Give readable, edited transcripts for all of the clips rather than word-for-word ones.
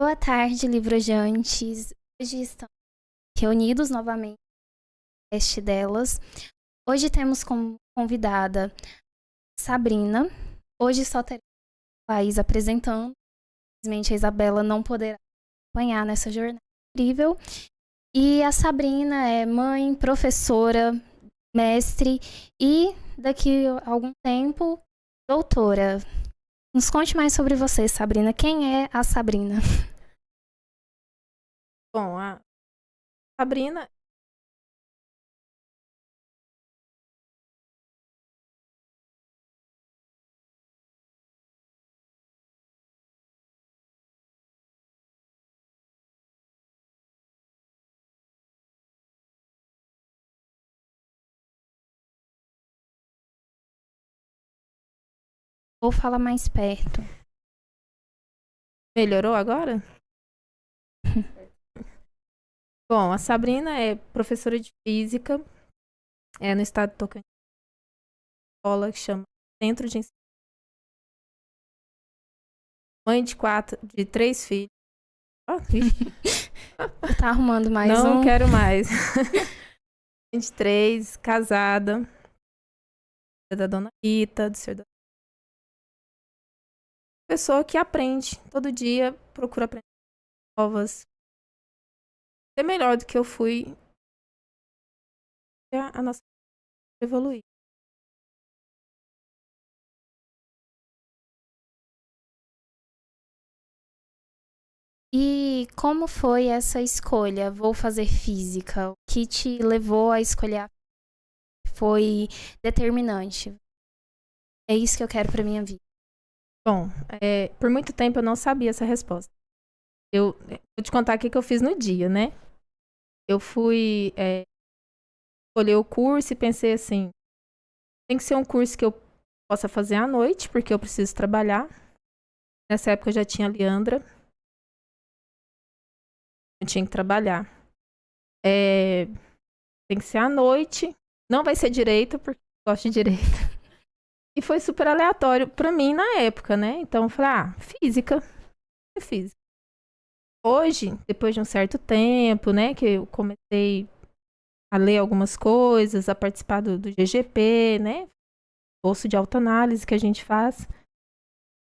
Boa tarde, livrojantes. Hoje estamos reunidos novamente no podcast delas. Hoje temos como convidada Sabrina. Hoje só teremos a Laís apresentando. Infelizmente, a Isabela não poderá acompanhar nessa jornada incrível. E a Sabrina é mãe, professora, mestre e, daqui a algum tempo, doutora. Nos conte mais sobre você, Sabrina. Quem é a Sabrina? Bom, a Sabrina. Vou falar mais perto. Melhorou agora? Bom, a Sabrina é professora de física, no estado de Tocantins, escola que chama Centro de Ensino. Mãe de três filhos. Ah, Tá arrumando mais não um? quero mais. 23, casada, da dona Rita, do senhor. Pessoa que aprende todo dia, procura aprender novas. Ser melhor do que eu fui, a nossa evoluir. E como foi essa escolha? Vou fazer física. O que te levou a escolher a foi determinante? É isso que eu quero pra minha vida. Bom, por muito tempo eu não sabia essa resposta. Vou te contar o que eu fiz no dia, né? Eu fui escolher o curso e pensei assim, tem que ser um curso que eu possa fazer à noite, porque eu preciso trabalhar. Nessa época eu já tinha a Leandra, eu tinha que trabalhar. Tem que ser à noite, não vai ser direito, porque eu gosto de direito. E foi super aleatório pra mim na época, né? Então eu falei, física, é física. Hoje, depois de um certo tempo, né, que eu comecei a ler algumas coisas, a participar do GGP, né, curso de autoanálise que a gente faz,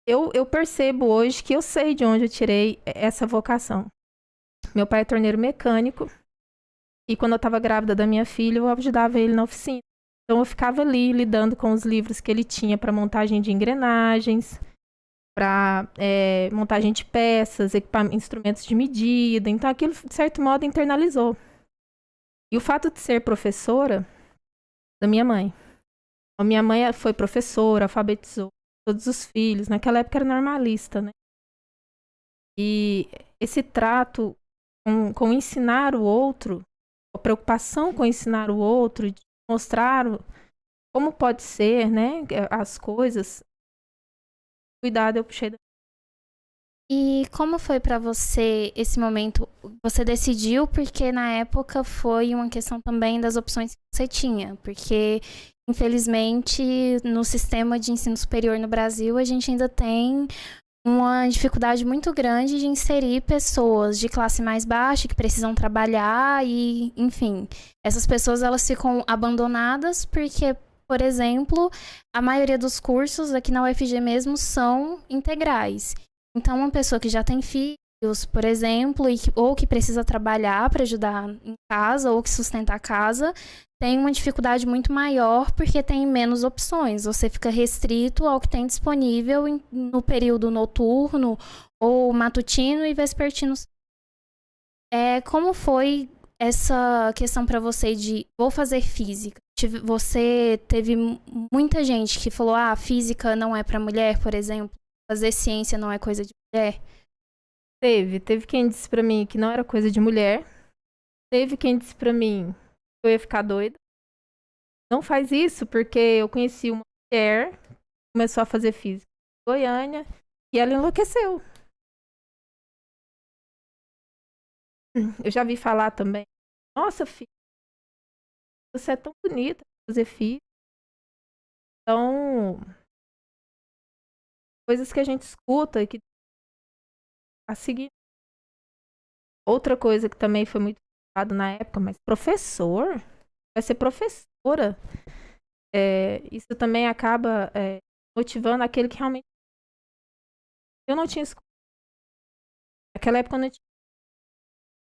eu percebo hoje que eu sei de onde eu tirei essa vocação. Meu pai é torneiro mecânico e quando eu estava grávida da minha filha, eu ajudava ele na oficina. Então eu ficava ali lidando com os livros que ele tinha para montagem de engrenagens, para montagem de peças, instrumentos de medida. Então aquilo, de certo modo, internalizou. E o fato de ser professora da minha mãe. A minha mãe foi professora, alfabetizou todos os filhos. Naquela época era normalista, né? E esse trato com ensinar o outro, a preocupação com ensinar o outro, de mostrar como pode ser, né, as coisas, cuidado, eu puxei. E como foi pra você esse momento? Você decidiu porque na época foi uma questão também das opções que você tinha, porque infelizmente no sistema de ensino superior no Brasil a gente ainda tem uma dificuldade muito grande de inserir pessoas de classe mais baixa que precisam trabalhar e, enfim, essas pessoas elas ficam abandonadas porque, por exemplo, a maioria dos cursos aqui na UFG mesmo são integrais. Então, uma pessoa que já tem filhos, por exemplo, ou que precisa trabalhar para ajudar em casa ou que sustenta a casa, tem uma dificuldade muito maior porque tem menos opções. Você fica restrito ao que tem disponível no período noturno ou matutino e vespertino. Como foi essa questão para você de vou fazer física? Você teve muita gente que falou, física não é para mulher, por exemplo, fazer ciência não é coisa de mulher. Teve quem disse pra mim que não era coisa de mulher. Teve quem disse pra mim que eu ia ficar doida. Não faz isso, porque eu conheci uma mulher que começou a fazer física em Goiânia e ela enlouqueceu. Eu já vi falar também. Nossa, filha, você é tão bonita pra fazer física. Então, coisas que a gente escuta e que a seguir. Outra coisa que também foi muito falado na época, mas professor? Vai ser professora. Isso também acaba motivando aquele que realmente... Eu não tinha escolha. Naquela época eu não tinha...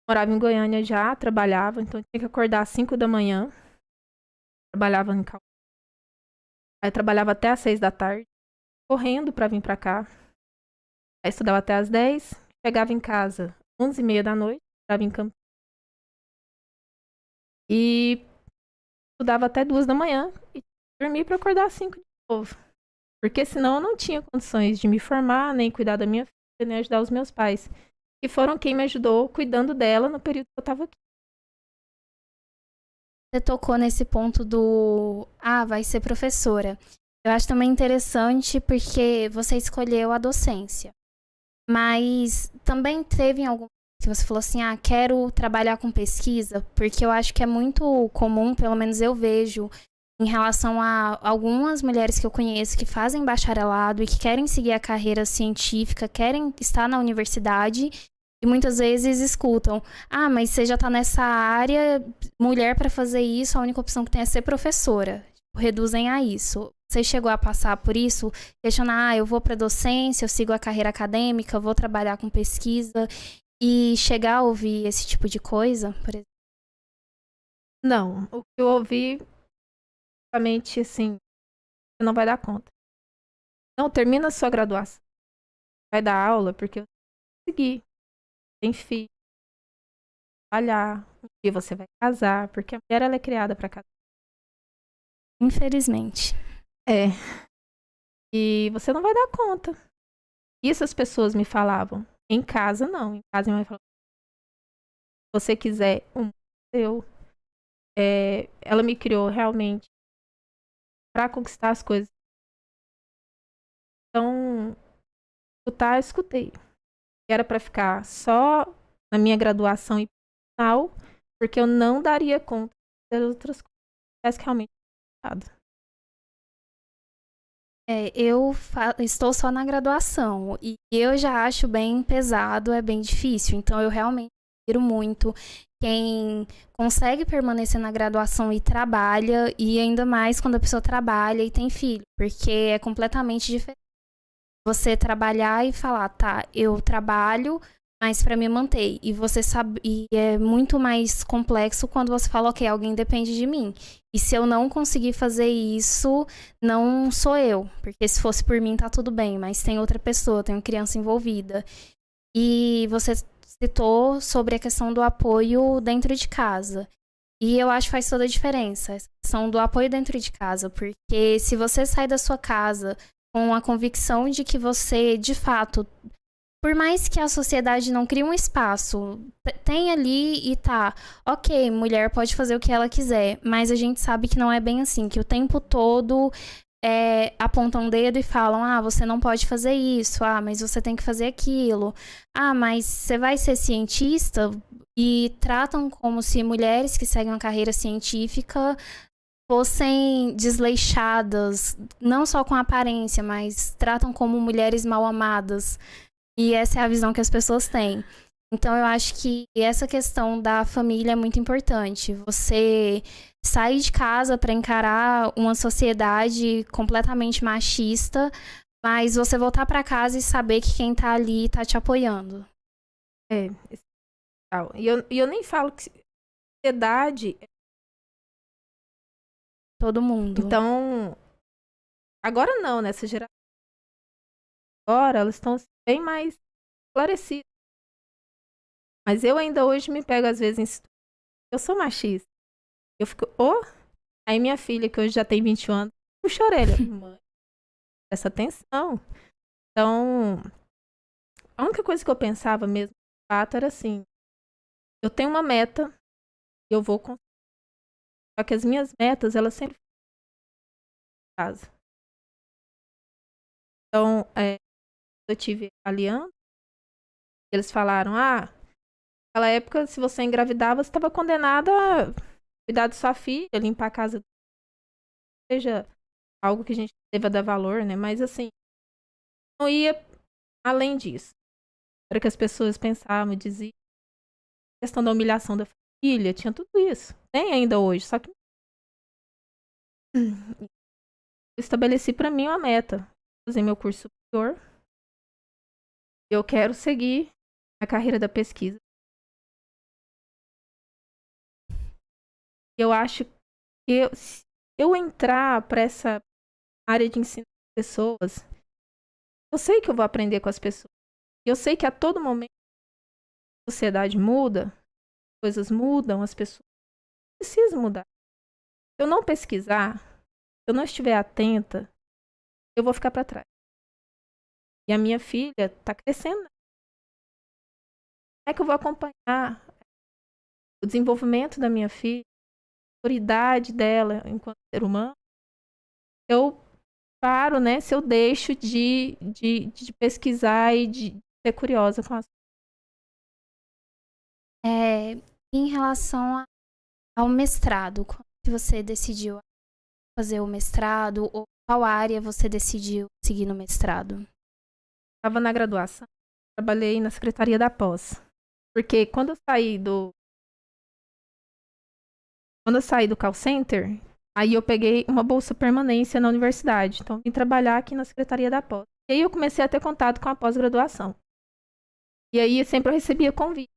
morava em Goiânia já, trabalhava, então eu tinha que acordar às 5 da manhã. Trabalhava em Cal... Aí trabalhava até às 6 da tarde, correndo pra vir pra cá. Aí estudava até às 10, chegava em casa 11h30 da noite, estava em Campinas. E estudava até 2 da manhã e dormia pra acordar às 5 de novo. Porque senão eu não tinha condições de me formar, nem cuidar da minha filha, nem ajudar os meus pais. Que foram quem me ajudou cuidando dela no período que eu estava aqui. Você tocou nesse ponto vai ser professora. Eu acho também interessante porque você escolheu a docência. Mas também teve em algum que você falou assim, quero trabalhar com pesquisa, porque eu acho que é muito comum, pelo menos eu vejo, em relação a algumas mulheres que eu conheço que fazem bacharelado e que querem seguir a carreira científica, querem estar na universidade e muitas vezes escutam: mas você já tá nessa área, mulher para fazer isso, a única opção que tem é ser professora. Reduzem a isso. Você chegou a passar por isso? Questionar: eu vou para docência, eu sigo a carreira acadêmica, vou trabalhar com pesquisa, e chegar a ouvir esse tipo de coisa, por exemplo? Não, o que eu ouvi, basicamente, assim, você não vai dar conta. Não, termina a sua graduação. Vai dar aula, porque eu segui. Tem filho, trabalhar. Um dia você vai casar, porque a mulher ela é criada para casar. Infelizmente. E você não vai dar conta. Isso as pessoas me falavam. Em casa, não. Em casa, minha mãe falou: se você quiser eu. Ela me criou realmente para conquistar as coisas. Então, escutar, eu escutei. Era para ficar só na minha graduação e final, porque eu não daria conta das outras coisas que realmente errado. Eu estou só na graduação e eu já acho bem pesado, é bem difícil. Então, eu realmente admiro muito quem consegue permanecer na graduação e trabalha, e ainda mais quando a pessoa trabalha e tem filho, porque é completamente diferente você trabalhar e falar: tá, eu trabalho, mas para me manter. E você sabe, e é muito mais complexo quando você fala: ok, alguém depende de mim. E se eu não conseguir fazer isso, não sou eu. Porque se fosse por mim, tá tudo bem, mas tem outra pessoa, tem uma criança envolvida. E você citou sobre a questão do apoio dentro de casa. E eu acho que faz toda a diferença, essa questão do apoio dentro de casa, porque se você sai da sua casa com a convicção de que você, de fato, por mais que a sociedade não crie um espaço, tem ali e tá, ok, mulher pode fazer o que ela quiser, mas a gente sabe que não é bem assim, que o tempo todo apontam um dedo e falam: você não pode fazer isso, mas você tem que fazer aquilo, mas você vai ser cientista, e tratam como se mulheres que seguem uma carreira científica fossem desleixadas, não só com a aparência, mas tratam como mulheres mal amadas. E essa é a visão que as pessoas têm. Então, eu acho que essa questão da família é muito importante. Você sair de casa para encarar uma sociedade completamente machista, mas você voltar para casa e saber que quem tá ali tá te apoiando. E eu nem falo que sociedade... Todo mundo. Então, agora não, nessa geração. Agora elas estão bem mais esclarecidas. Mas eu ainda hoje me pego às vezes em situações. Eu sou machista. Eu fico, Aí minha filha, que hoje já tem 21 anos, puxa a orelha. Mãe, presta atenção. Então, a única coisa que eu pensava mesmo, de fato, era assim: eu tenho uma meta e eu vou conseguir. Só que as minhas metas, elas sempre ficam em casa. Então, eu tive aliança, eles falaram: naquela época, se você engravidava, você estava condenada a cuidar de sua filha, limpar a casa, seja algo que a gente deva dar valor, né? Mas assim, não ia além disso. Era que as pessoas pensavam e diziam. questão da humilhação da família, tinha tudo isso. Tem ainda hoje, só que eu estabeleci para mim uma meta, fazer meu curso superior. Eu quero seguir a carreira da pesquisa. Eu acho que se eu entrar para essa área de ensino de pessoas, eu sei que eu vou aprender com as pessoas. Eu sei que a todo momento a sociedade muda, coisas mudam, as pessoas precisam mudar. Se eu não pesquisar, se eu não estiver atenta, eu vou ficar para trás. E a minha filha está crescendo. Como é que eu vou acompanhar o desenvolvimento da minha filha, a maturidade dela enquanto ser humano? Eu paro, né? Se eu deixo de pesquisar e de ser curiosa com as Em relação ao mestrado, quando você decidiu fazer o mestrado, ou qual área você decidiu seguir no mestrado? Estava na graduação, trabalhei na secretaria da pós. Porque quando eu saí do call center, aí eu peguei uma bolsa permanência na universidade. Então, vim trabalhar aqui na secretaria da pós. E aí eu comecei a ter contato com a pós-graduação. E aí sempre eu recebia convite.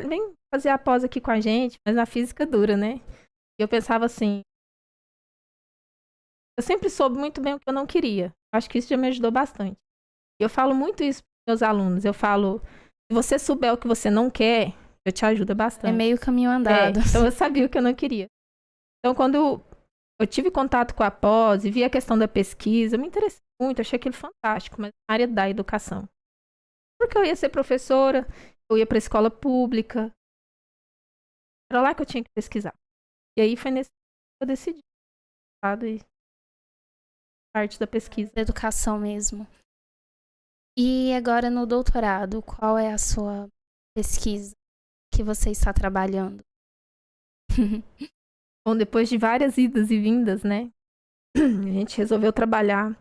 Vem fazer a pós aqui com a gente, mas na física dura, né? E eu pensava assim, eu sempre soube muito bem o que eu não queria. Acho que isso já me ajudou bastante. E eu falo muito isso para meus alunos. Eu falo, se você souber o que você não quer, eu te ajudo bastante. É meio caminho andado. Então eu sabia o que eu não queria. Então quando eu tive contato com a pós e vi a questão da pesquisa, eu me interessei muito, achei aquilo fantástico, mas na área da educação. Porque eu ia ser professora, eu ia para a escola pública. Era lá que eu tinha que pesquisar. E aí foi nesse que eu decidi. E parte da pesquisa. Da educação mesmo. E agora no doutorado, qual é a sua pesquisa que você está trabalhando? Bom, depois de várias idas e vindas, né? A gente resolveu trabalhar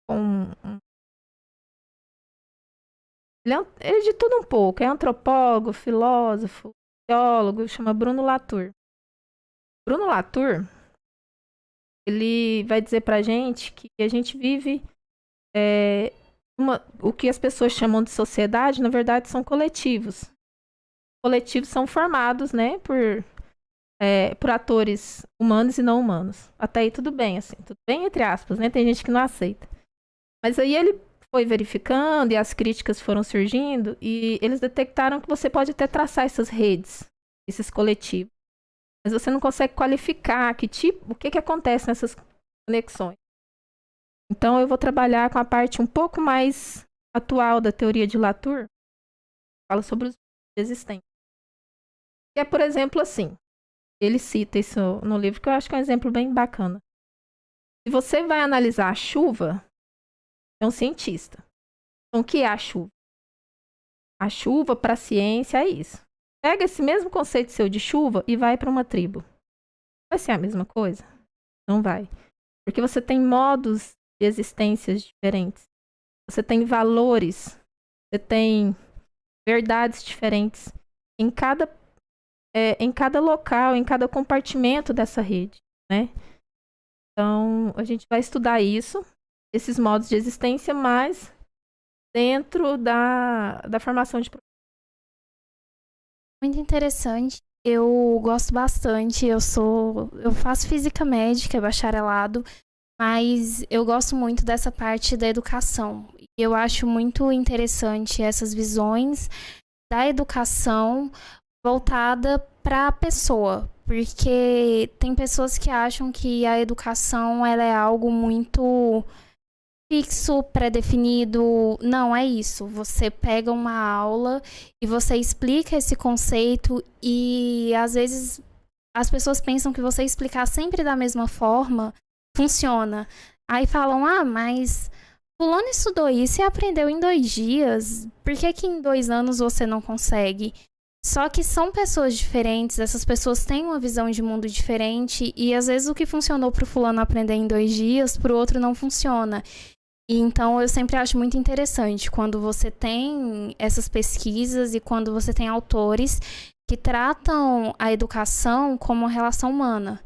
com... Ele é de tudo um pouco. É antropólogo, filósofo, teólogo, chama Bruno Latour. Bruno Latour, ele vai dizer pra gente que a gente vive... o que as pessoas chamam de sociedade, na verdade, são coletivos. Coletivos são formados, né, por atores humanos e não humanos. Até aí tudo bem, assim, tudo bem entre aspas, né? Tem gente que não aceita. Mas aí ele foi verificando e as críticas foram surgindo e eles detectaram que você pode até traçar essas redes, esses coletivos. Mas você não consegue qualificar o que acontece nessas conexões. Então eu vou trabalhar com a parte um pouco mais atual da teoria de Latour, que fala sobre os modos de existência. Que é, por exemplo, assim, ele cita isso no livro, que eu acho que é um exemplo bem bacana. Se você vai analisar a chuva, é um cientista. Então, o que é a chuva? A chuva, para a ciência, é isso. Pega esse mesmo conceito seu de chuva e vai para uma tribo. Vai ser a mesma coisa? Não vai. Porque você tem modos de existências diferentes. Você tem valores. Você tem verdades diferentes em cada local, em cada compartimento dessa rede, né? Então, a gente vai estudar isso, esses modos de existência, mas dentro da formação de... Muito interessante. Eu gosto bastante. Eu faço física médica, bacharelado, mas eu gosto muito dessa parte da educação. Eu acho muito interessante essas visões da educação voltada para a pessoa, porque tem pessoas que acham que a educação ela é algo muito fixo, pré-definido. Não é isso. Você pega uma aula e você explica esse conceito e às vezes as pessoas pensam que você explicar sempre da mesma forma funciona. Aí falam, mas fulano estudou isso e aprendeu em 2 dias. Por que em 2 anos você não consegue? Só que são pessoas diferentes, essas pessoas têm uma visão de mundo diferente e às vezes o que funcionou para o fulano aprender em 2 dias, para o outro não funciona. E então eu sempre acho muito interessante quando você tem essas pesquisas e quando você tem autores que tratam a educação como uma relação humana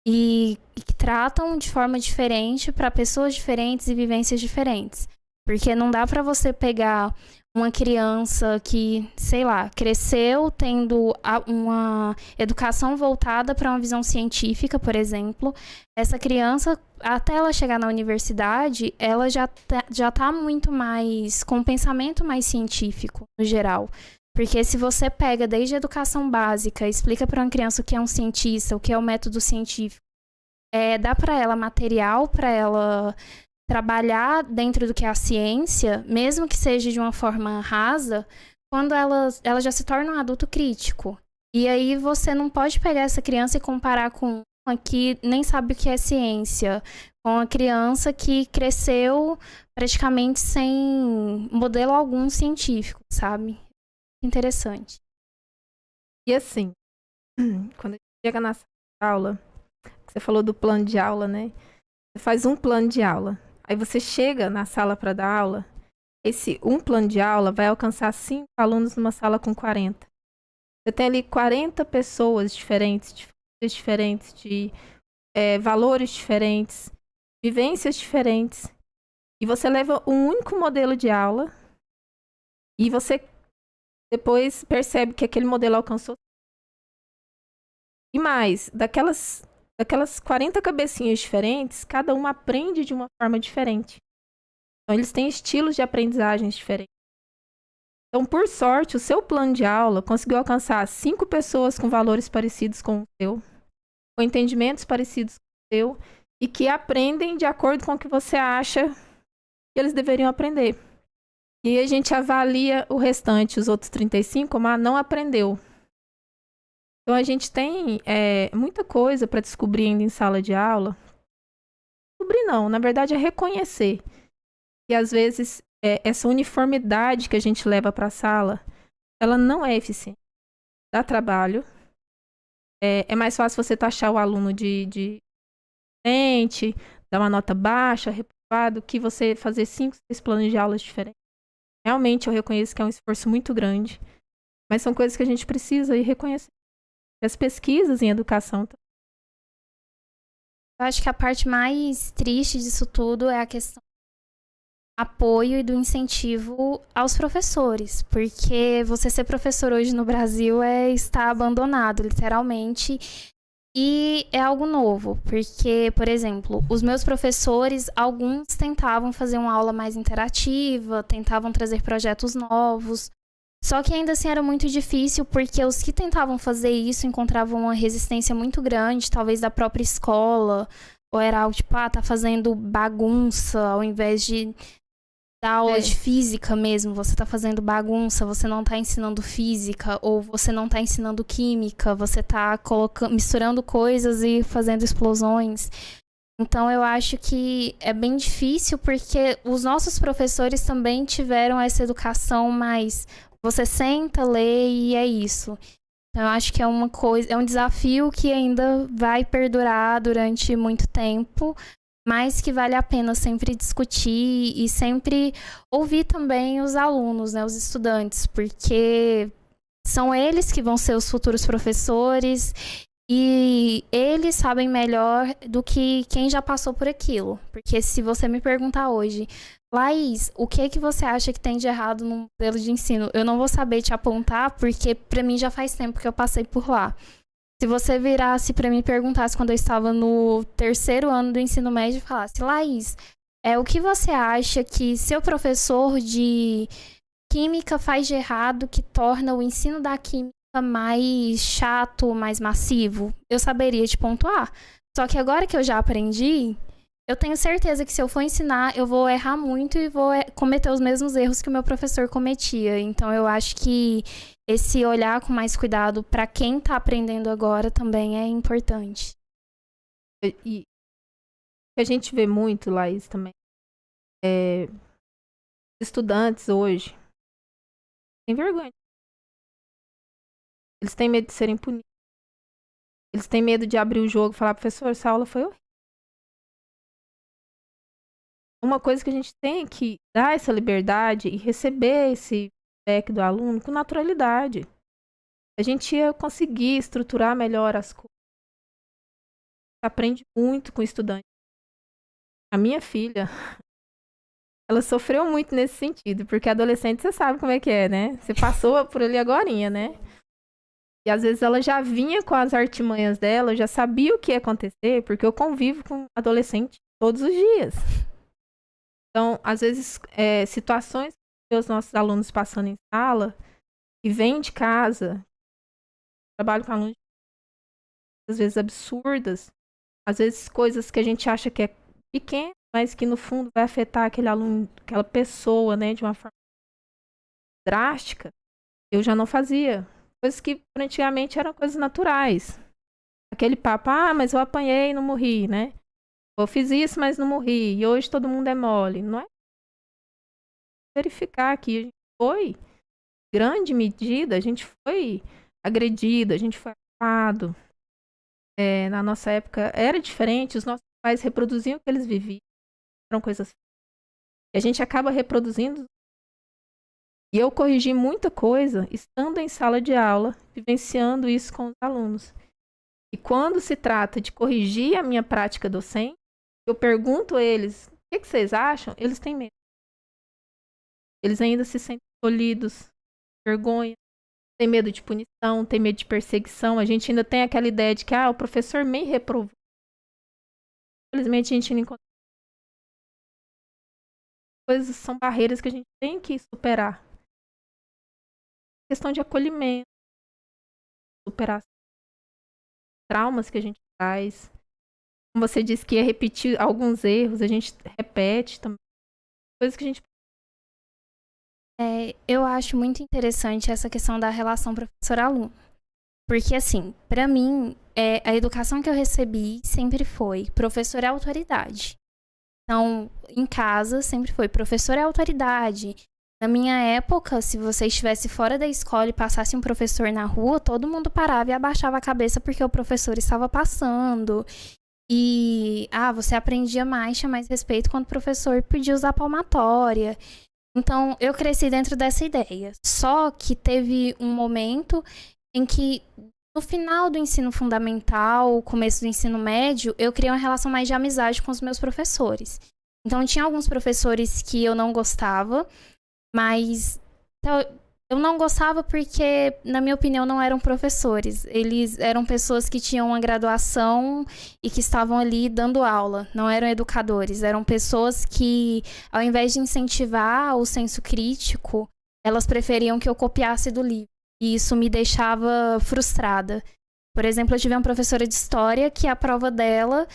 e que tratam de forma diferente para pessoas diferentes e vivências diferentes. Porque não dá para você pegar uma criança que, sei lá, cresceu tendo uma educação voltada para uma visão científica, por exemplo. Essa criança, até ela chegar na universidade, ela já tá muito mais com um pensamento mais científico, no geral. Porque se você pega desde a educação básica, explica para uma criança o que é um cientista, o que é o método científico, dá para ela material para ela trabalhar dentro do que é a ciência, mesmo que seja de uma forma rasa, quando ela já se torna um adulto crítico. E aí você não pode pegar essa criança e comparar com uma que nem sabe o que é ciência, com a criança que cresceu praticamente sem modelo algum científico, sabe? Interessante. E assim, quando a gente chega na sala de aula, você falou do plano de aula, né? Você faz um plano de aula. Aí você chega na sala para dar aula, esse plano de aula vai alcançar 5 alunos numa sala com 40. Você tem ali 40 pessoas diferentes, de valores diferentes, vivências diferentes. E você leva um único modelo de aula e você depois percebe que aquele modelo alcançou. E mais, daquelas 40 cabecinhas diferentes, cada uma aprende de uma forma diferente. Então, eles têm estilos de aprendizagens diferentes. Então, por sorte, o seu plano de aula conseguiu alcançar 5 pessoas com valores parecidos com o seu, com entendimentos parecidos com o seu, e que aprendem de acordo com o que você acha que eles deveriam aprender. E aí a gente avalia o restante, os outros 35, como não aprendeu. Então, a gente tem muita coisa para descobrir ainda em sala de aula. Descobrir não, na verdade é reconhecer. E às vezes essa uniformidade que a gente leva para a sala, ela não é eficiente. Dá trabalho. É mais fácil você taxar o aluno de diferente, dar uma nota baixa, reprovado, que você fazer 5, 6 planos de aulas diferentes. Realmente eu reconheço que é um esforço muito grande. Mas são coisas que a gente precisa ir reconhecer. As pesquisas em educação. Eu acho que a parte mais triste disso tudo é a questão do apoio e do incentivo aos professores, porque você ser professor hoje no Brasil é estar abandonado, literalmente, e é algo novo, porque, por exemplo, os meus professores, alguns tentavam fazer uma aula mais interativa, tentavam trazer projetos novos, só que ainda assim era muito difícil, porque os que tentavam fazer isso encontravam uma resistência muito grande, talvez da própria escola, ou era algo tipo, tá fazendo bagunça, ao invés de dar aula de física mesmo, você tá fazendo bagunça, você não tá ensinando física, ou você não tá ensinando química, você tá misturando coisas e fazendo explosões. Então eu acho que é bem difícil, porque os nossos professores também tiveram essa educação mais... Você senta, lê e é isso. Então, eu acho que é um desafio que ainda vai perdurar durante muito tempo, mas que vale a pena sempre discutir e sempre ouvir também os alunos, né, os estudantes, porque são eles que vão ser os futuros professores e eles sabem melhor do que quem já passou por aquilo. Porque se você me perguntar hoje, Laís, o que é que você acha que tem de errado no modelo de ensino? Eu não vou saber te apontar, porque pra mim já faz tempo que eu passei por lá. Se você virasse pra mim e perguntasse quando eu estava no 3º ano do ensino médio e falasse, Laís, o que você acha que seu professor de química faz de errado que torna o ensino da química mais chato, mais massivo? Eu saberia te pontuar. Só que agora que eu já aprendi... Eu tenho certeza que se eu for ensinar, eu vou errar muito e vou cometer os mesmos erros que o meu professor cometia. Então, eu acho que esse olhar com mais cuidado para quem está aprendendo agora também é importante. E a gente vê muito, Laís, também. Estudantes hoje têm vergonha. Eles têm medo de serem punidos. Eles têm medo de abrir o jogo e falar, professor, essa aula foi horrível. Uma coisa que a gente tem que dar essa liberdade e receber esse feedback do aluno com naturalidade. a gente ia conseguir estruturar melhor as coisas. Aprende muito com o estudante. A minha filha, ela sofreu muito nesse sentido, porque adolescente você sabe como é que é, né? Você passou por ali agorinha, né? E às vezes ela já vinha com as artimanhas dela, eu já sabia o que ia acontecer, porque eu convivo com adolescente todos os dias. Então, às vezes, situações que os nossos alunos passando em sala, que vêm de casa, trabalho com alunos, às vezes absurdas, às vezes coisas que a gente acha que é pequena, mas que no fundo vai afetar aquele aluno, aquela pessoa, né, de uma forma drástica, eu já não fazia. Coisas que antigamente eram coisas naturais. Aquele papo, mas eu apanhei e não morri, né? Eu fiz isso, mas não morri. E hoje todo mundo é mole. Não é verificar que a gente foi, grande medida, a gente foi agredido, a gente foi atacado. Na nossa época era diferente, os nossos pais reproduziam o que eles viviam. Eram coisas. E a gente acaba reproduzindo. E eu corrigi muita coisa estando em sala de aula, vivenciando isso com os alunos. E quando se trata de corrigir a minha prática docente, eu pergunto a eles, o que vocês acham? Eles têm medo. Eles ainda se sentem tolhidos, vergonha, têm medo de punição, têm medo de perseguição. A gente ainda tem aquela ideia de que o professor me reprovou. Infelizmente, a gente não encontra. Coisas são barreiras que a gente tem que superar. Questão de acolhimento, superar traumas que a gente traz. Como você disse que ia repetir alguns erros, a gente repete também. Coisas que a gente... Eu acho muito interessante essa questão da relação professor-aluno. Porque, assim, pra mim, a educação que eu recebi sempre foi professor é autoridade. Então, em casa, sempre foi professor é autoridade. Na minha época, se você estivesse fora da escola e passasse um professor na rua, todo mundo parava e abaixava a cabeça porque o professor estava passando. E, você aprendia mais, tinha mais respeito quando o professor podia usar palmatória. Então, eu cresci dentro dessa ideia. Só que teve um momento em que, no final do ensino fundamental, começo do ensino médio, eu criei uma relação mais de amizade com os meus professores. Então, tinha alguns professores que eu não gostava, mas eu não gostava porque, na minha opinião, não eram professores. Eles eram pessoas que tinham uma graduação e que estavam ali dando aula. Não eram educadores. Eram pessoas que, ao invés de incentivar o senso crítico, elas preferiam que eu copiasse do livro. E isso me deixava frustrada. Por exemplo, eu tive uma professora de história que a prova dela,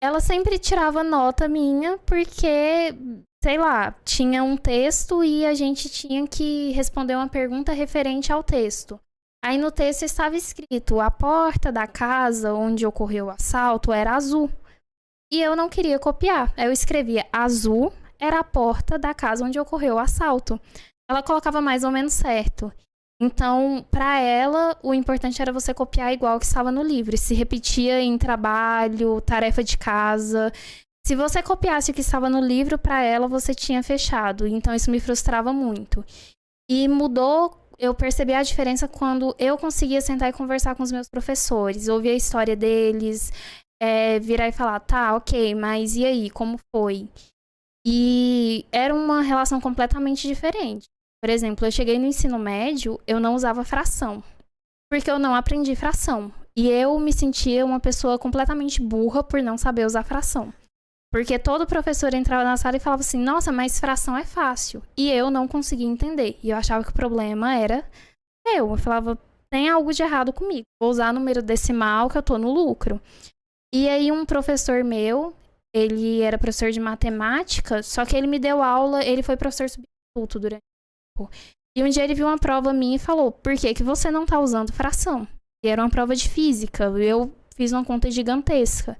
ela sempre tirava nota minha porque, sei lá, tinha um texto e a gente tinha que responder uma pergunta referente ao texto. Aí no texto estava escrito, a porta da casa onde ocorreu o assalto era azul. E eu não queria copiar. Aí eu escrevia, azul era a porta da casa onde ocorreu o assalto. Ela colocava mais ou menos certo. Então, para ela, o importante era você copiar igual que estava no livro. E se repetia em trabalho, tarefa de casa. Se você copiasse o que estava no livro, para ela, você tinha fechado. Então, isso me frustrava muito. E mudou, eu percebi a diferença quando eu conseguia sentar e conversar com os meus professores. Ouvir a história deles, virar e falar, tá, ok, mas e aí, como foi? E era uma relação completamente diferente. Por exemplo, eu cheguei no ensino médio, eu não usava fração, porque eu não aprendi fração. E eu me sentia uma pessoa completamente burra por não saber usar fração. Porque todo professor entrava na sala e falava assim, nossa, mas fração é fácil. E eu não conseguia entender. E eu achava que o problema era eu. Eu falava, tem algo de errado comigo. Vou usar número decimal que eu tô no lucro. E aí um professor meu, ele era professor de matemática, só que ele me deu aula, ele foi professor substituto durante o tempo. E um dia ele viu uma prova minha e falou, por que que você não tá usando fração? E era uma prova de física, eu fiz uma conta gigantesca.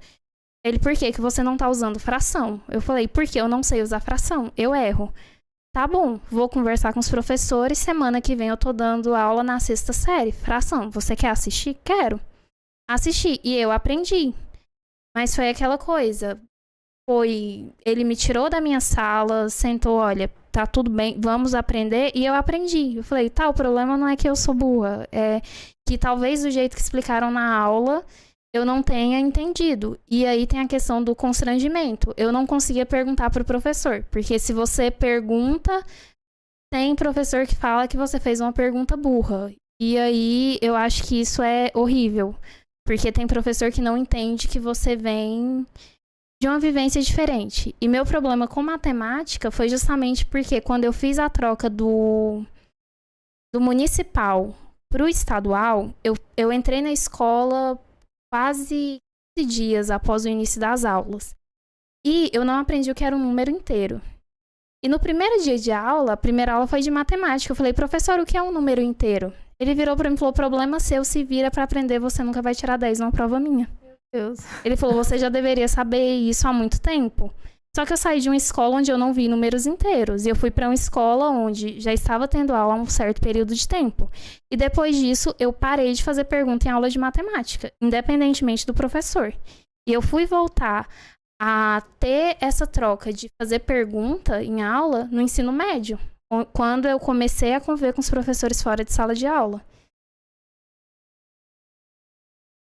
Ele, por que que você não tá usando fração? Eu falei, porque eu não sei usar fração, eu erro. Tá bom, vou conversar com os professores, semana que vem eu tô dando aula na 6ª série, fração. Você quer assistir? Quero. Assisti, e eu aprendi. Mas foi aquela coisa, ele me tirou da minha sala, sentou, olha, tá tudo bem, vamos aprender. E eu aprendi. Eu falei, tá, o problema não é que eu sou burra, é que talvez do jeito que explicaram na aula eu não tenha entendido. E aí tem a questão do constrangimento. Eu não conseguia perguntar pro professor, porque se você pergunta, tem professor que fala que você fez uma pergunta burra. E aí eu acho que isso é horrível, porque tem professor que não entende que você vem de uma vivência diferente. E meu problema com matemática foi justamente porque quando eu fiz a troca do municipal pro estadual, eu entrei na escola quase 15 dias após o início das aulas. E eu não aprendi o que era um número inteiro. E no primeiro dia de aula, a primeira aula foi de matemática. Eu falei, professor, o que é um número inteiro? Ele virou pra mim e falou, problema seu, se vira pra aprender, você nunca vai tirar 10 numa prova minha. Meu Deus. Ele falou, você já deveria saber isso há muito tempo. Só que eu saí de uma escola onde eu não vi números inteiros. E eu fui pra uma escola onde já estava tendo aula há um certo período de tempo. E depois disso, eu parei de fazer pergunta em aula de matemática, independentemente do professor. E eu fui voltar a ter essa troca de fazer pergunta em aula no ensino médio, quando eu comecei a conviver com os professores fora de sala de aula.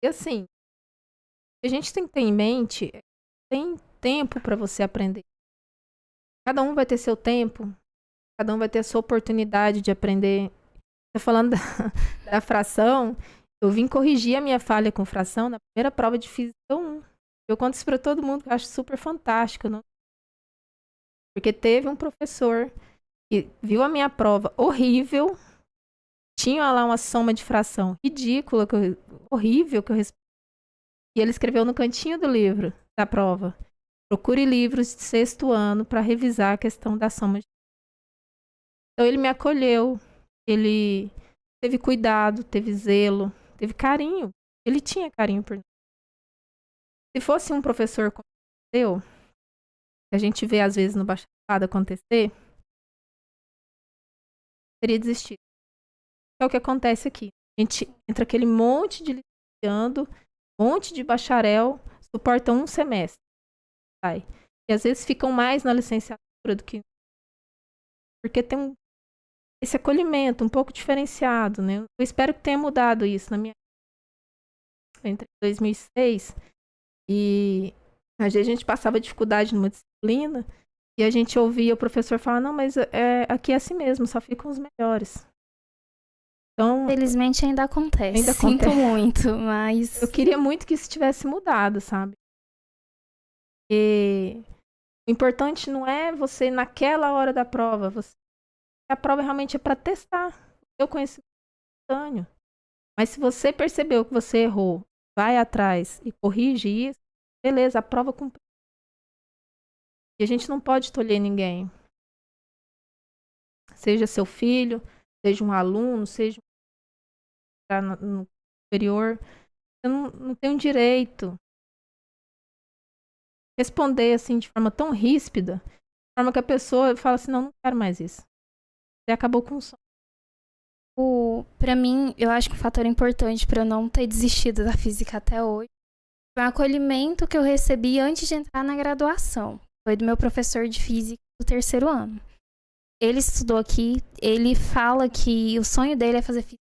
E assim, a gente tem que ter em mente, tem tempo para você aprender. Cada um vai ter seu tempo, cada um vai ter a sua oportunidade de aprender. Tô falando da fração, eu vim corrigir a minha falha com fração na primeira prova de Física 1. Eu conto isso para todo mundo, que eu acho super fantástico. Não? Porque teve um professor que viu a minha prova horrível, tinha lá uma soma de fração ridícula, horrível, que eu respondi. E ele escreveu no cantinho do livro da prova, procure livros de 6º ano para revisar a questão da soma de... Então ele me acolheu, ele teve cuidado, teve zelo, teve carinho. Ele tinha carinho por mim. Se fosse um professor como eu, que a gente vê às vezes no bacharelado acontecer, teria desistido. É o que acontece aqui. A gente entra aquele monte de licenciando, monte de bacharel, suportam um semestre. Sai. E às vezes ficam mais na licenciatura do que... Porque tem esse acolhimento um pouco diferenciado, né? Eu espero que tenha mudado isso na minha... Entre 2006 e... Às vezes a gente passava dificuldade numa disciplina e a gente ouvia o professor falar, não, mas aqui é assim mesmo, só ficam os melhores. Então, Felizmente ainda acontece. Sinto muito, mas... Eu queria muito que isso tivesse mudado, sabe? E o importante não é você, naquela hora da prova, a prova realmente é para testar o seu conhecimento instantâneo. Mas se você percebeu que você errou, vai atrás e corrige isso, beleza, a prova cumpriu. E a gente não pode tolher ninguém. Seja seu filho, seja um aluno, seja no superior, você não tem um direito responder assim de forma tão ríspida, de forma que a pessoa fala assim, não quero mais isso. Você acabou com o sonho. Pra mim, eu acho que um fator importante pra eu não ter desistido da física até hoje foi o acolhimento que eu recebi antes de entrar na graduação. Foi do meu professor de física do 3º ano. Ele estudou aqui, ele fala que o sonho dele é fazer física.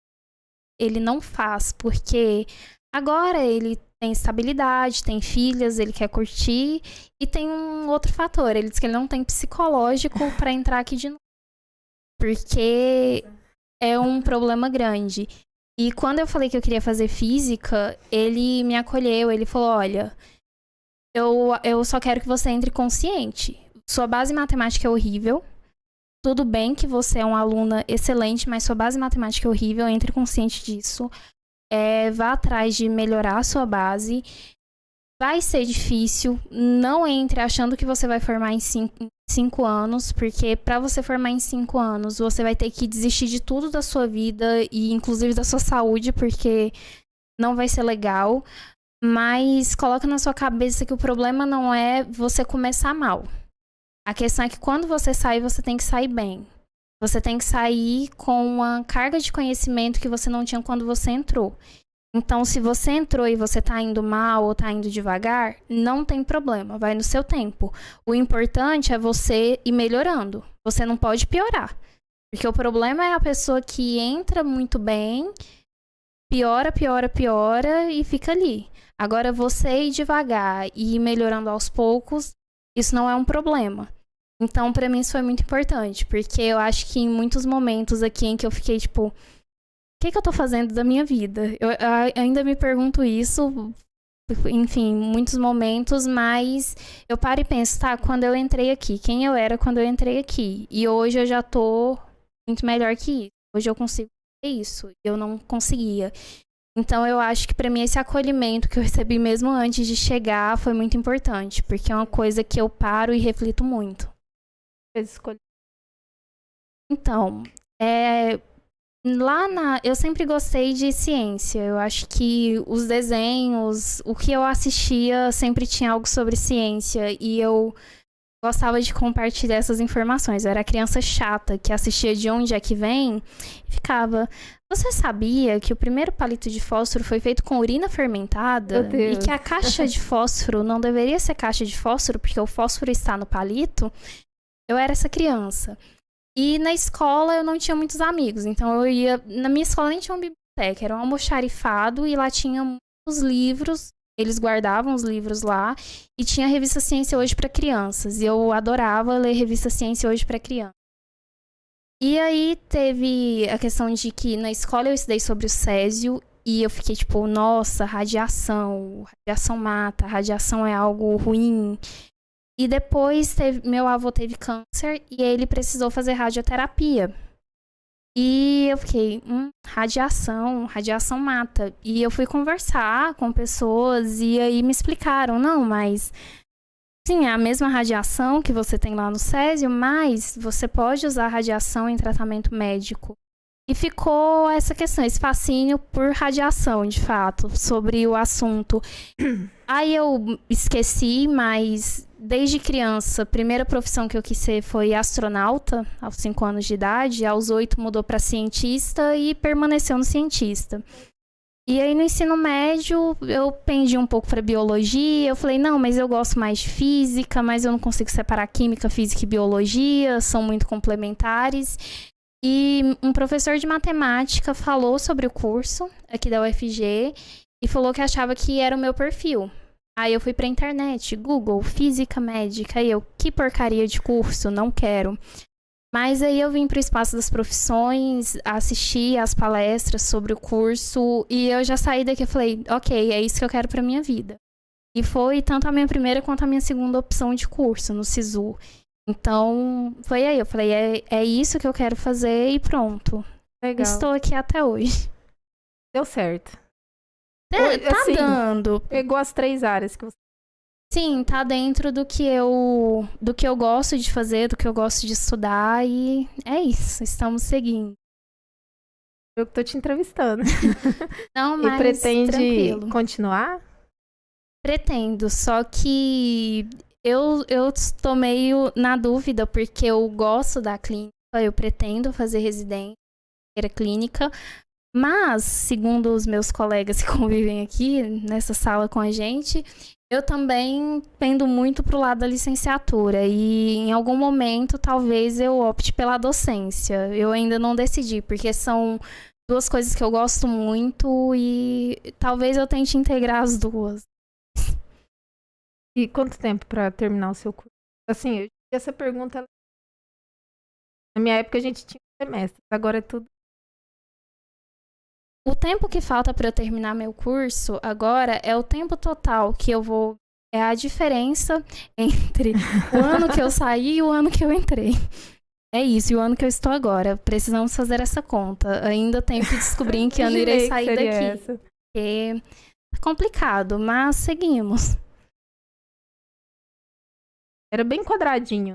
Ele não faz, porque agora ele tem estabilidade, tem filhas, ele quer curtir, e tem um outro fator, ele diz que ele não tem psicológico pra entrar aqui de novo, porque é um problema grande. E quando eu falei que eu queria fazer física, ele me acolheu, ele falou, olha, eu só quero que você entre consciente, sua base matemática é horrível, tudo bem que você é uma aluna excelente, mas sua base matemática é horrível, entre consciente disso. Vá atrás de melhorar a sua base. Vai ser difícil. Não entre achando que você vai formar em 5 anos, porque para você formar em 5 anos, você vai ter que desistir de tudo da sua vida e inclusive da sua saúde, porque não vai ser legal. Mas coloca na sua cabeça que o problema não é você começar mal. A questão é que quando você sair, você tem que sair bem. Você tem que sair com uma carga de conhecimento que você não tinha quando você entrou. Então, se você entrou e você tá indo mal ou tá indo devagar, não tem problema, vai no seu tempo. O importante é você ir melhorando. Você não pode piorar. Porque o problema é a pessoa que entra muito bem, piora, piora, piora e fica ali. Agora, você ir devagar e ir melhorando aos poucos, isso não é um problema. Então, pra mim, isso foi muito importante. Porque eu acho que em muitos momentos aqui em que eu fiquei, tipo, o que eu tô fazendo da minha vida? Eu ainda me pergunto isso, enfim, muitos momentos, mas eu paro e penso, tá, quando eu entrei aqui, quem eu era quando eu entrei aqui? E hoje eu já tô muito melhor que isso. Hoje eu consigo fazer isso. Eu não conseguia. Então eu acho que pra mim esse acolhimento que eu recebi mesmo antes de chegar foi muito importante, porque é uma coisa que eu paro e reflito muito. Então, eu sempre gostei de ciência. Eu acho que os desenhos, o que eu assistia sempre tinha algo sobre ciência e eu gostava de compartilhar essas informações. Eu era criança chata que assistia De Onde É Que Vem e ficava. Você sabia que o primeiro palito de fósforo foi feito com urina fermentada? Meu Deus. E que a caixa de fósforo não deveria ser caixa de fósforo porque o fósforo está no palito? Eu era essa criança. E na escola eu não tinha muitos amigos, então eu ia... Na minha escola nem tinha uma biblioteca, era um almoxarifado e lá tinha muitos livros, eles guardavam os livros lá, e tinha a revista Ciência Hoje para crianças, e eu adorava ler revista Ciência Hoje para crianças. E aí teve a questão de que na escola eu estudei sobre o césio, e eu fiquei tipo, nossa, radiação mata, radiação é algo ruim. E depois meu avô teve câncer e ele precisou fazer radioterapia. E eu fiquei, radiação mata. E eu fui conversar com pessoas e aí me explicaram, não, mas sim, é a mesma radiação que você tem lá no césio, mas você pode usar radiação em tratamento médico. E ficou essa questão, esse fascínio por radiação, de fato, sobre o assunto. Aí eu esqueci, mas desde criança, a primeira profissão que eu quis ser foi astronauta, aos 5 anos de idade. Aos 8 mudou para cientista e permaneceu no cientista. E aí no ensino médio eu pendi um pouco para biologia. Eu falei, não, mas eu gosto mais de física, mas eu não consigo separar química, física e biologia, são muito complementares. E um professor de matemática falou sobre o curso aqui da UFG e falou que achava que era o meu perfil. Aí eu fui pra internet, Google, física médica, e eu, que porcaria de curso, não quero. Mas aí eu vim pro Espaço das Profissões, assisti às palestras sobre o curso e eu já saí daqui e falei, ok, é isso que eu quero pra minha vida. E foi tanto a minha primeira quanto a minha segunda opção de curso no SISU. Então, foi aí, eu falei, é isso que eu quero fazer e pronto. Legal. Estou aqui até hoje. Deu certo. Tá assim, dando. Pegou as 3 áreas que você... Sim, tá dentro do que eu gosto de fazer, do que eu gosto de estudar e é isso, estamos seguindo. Eu que tô te entrevistando. Não, mas e pretende tranquilo. continuar? Pretendo, só que eu estou meio na dúvida, porque eu gosto da clínica, eu pretendo fazer residência clínica, mas, segundo os meus colegas que convivem aqui nessa sala com a gente, eu também pendo muito pro lado da licenciatura e em algum momento talvez eu opte pela docência. Eu ainda não decidi, porque são 2 coisas que eu gosto muito e talvez eu tente integrar as 2. E quanto tempo para terminar o seu curso? Assim, essa pergunta... Na minha época a gente tinha semestres, agora é tudo... O tempo que falta para eu terminar meu curso agora é o tempo total que eu vou... É a diferença entre o ano que eu saí e o ano que eu entrei. É isso, e o ano que eu estou agora. Precisamos fazer essa conta. Ainda tenho que descobrir em que ano irei sair daqui. Porque é complicado, mas seguimos. Era bem quadradinho.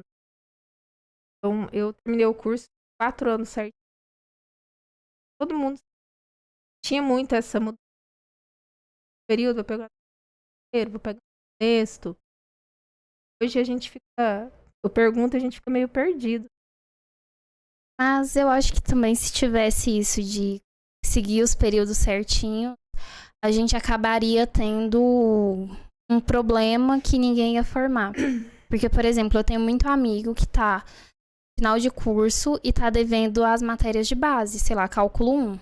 Então, eu terminei o curso 4 anos certo. Todo mundo tinha muito essa mudança. Período, vou pegar o vou pegar o texto. Hoje a gente fica... Eu pergunto, a gente fica meio perdido. Mas eu acho que também se tivesse isso de seguir os períodos certinho, a gente acabaria tendo um problema que ninguém ia formar. Porque, por exemplo, eu tenho muito amigo que tá no final de curso e tá devendo as matérias de base, sei lá, cálculo 1.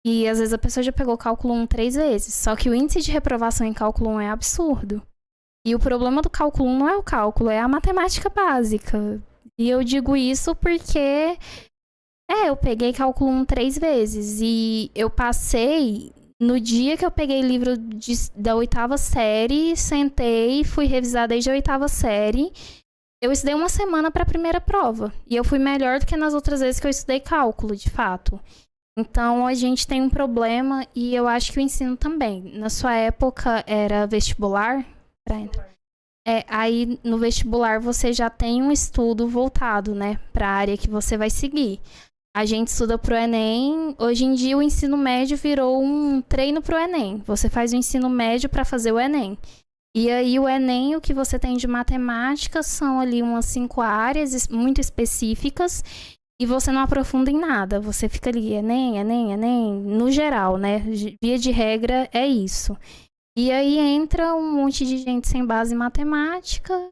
E às vezes a pessoa já pegou cálculo 1 3 vezes. Só que o índice de reprovação em cálculo 1 é absurdo. E o problema do cálculo 1 não é o cálculo, é a matemática básica. E eu digo isso porque eu peguei cálculo 1 3 vezes. E eu passei, no dia que eu peguei livro da 8ª série, sentei, fui revisar desde a 8ª série. Eu estudei uma semana para a primeira prova. E eu fui melhor do que nas outras vezes que eu estudei cálculo, de fato. Então, a gente tem um problema e eu acho que o ensino também. Na sua época, era vestibular para entrar? Aí, no vestibular, você já tem um estudo voltado, né, para a área que você vai seguir. A gente estuda pro Enem. Hoje em dia, o ensino médio virou um treino pro Enem. Você faz o ensino médio para fazer o Enem. E aí, o Enem, o que você tem de matemática são ali umas 5 áreas muito específicas. E você não aprofunda em nada. Você fica ali, Enem, Enem, Enem, no geral, né? Via de regra, é isso. E aí entra um monte de gente sem base em matemática